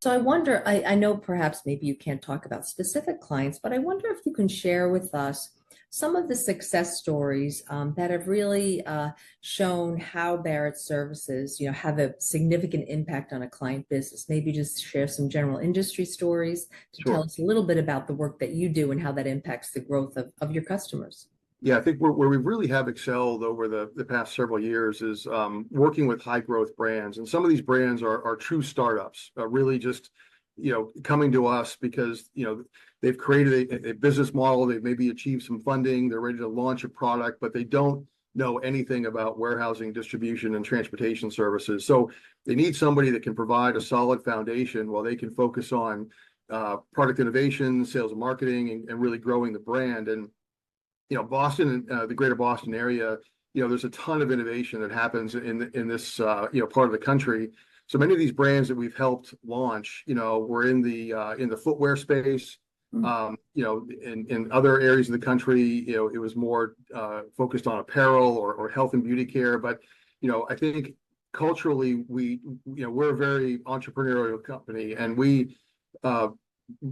So I wonder, I know perhaps maybe you can't talk about specific clients, but I wonder if you can share with us some of the success stories that have really shown how Barrett services, have a significant impact on a client business. Maybe just share some general industry stories to tell Sure. us a little bit about the work that you do and how that impacts the growth of your customers. Yeah, I think where we really have excelled over the past several years is working with high growth brands. And some of these brands are true startups, really just, coming to us because, they've created a business model. They've maybe achieved some funding. They're ready to launch a product, but they don't know anything about warehousing, distribution, and transportation services. So they need somebody that can provide a solid foundation while they can focus on product innovation, sales and marketing, and really growing the brand. And Boston, the greater Boston area, there's a ton of innovation that happens in this, part of the country. So many of these brands that we've helped launch, were in the footwear space. In other areas of the country, it was more focused on apparel or health and beauty care. But, I think culturally, we're a very entrepreneurial company, and we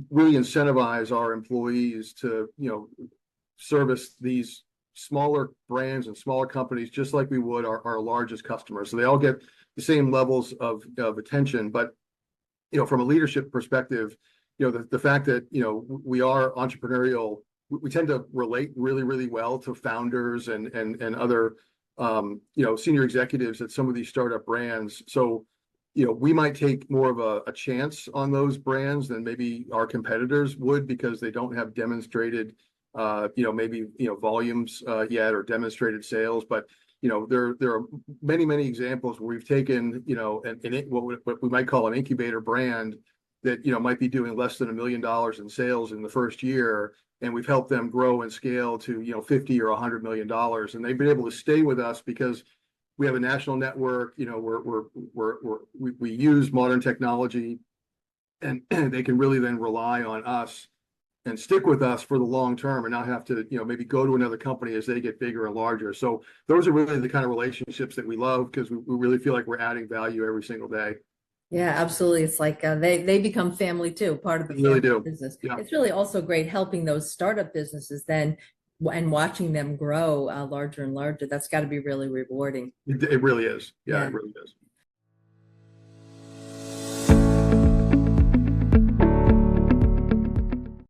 really incentivize our employees to, service these smaller brands and smaller companies just like we would our largest customers. So they all get the same levels of attention. But from a leadership perspective, the fact that we are entrepreneurial, we tend to relate really, really well to founders and other senior executives at some of these startup brands. So we might take more of a chance on those brands than maybe our competitors would because they don't have demonstrated maybe volumes yet or demonstrated sales. But there are many examples where we've taken what we might call an incubator brand that might be doing less than $1 million in sales in the first year, and we've helped them grow and scale to 50 or $100 million, and they've been able to stay with us because we have a national network. We use modern technology, and they can really then rely on us and stick with us for the long term and not have to, maybe go to another company as they get bigger and larger. So those are really the kind of relationships that we love because we really feel like we're adding value every single day. Yeah, absolutely. It's like they become family too, part of the They really family do. business. Yeah, It's really also great helping those startup businesses then and watching them grow larger and larger. That's got to be really rewarding. it really is. Yeah, Yeah. it really is.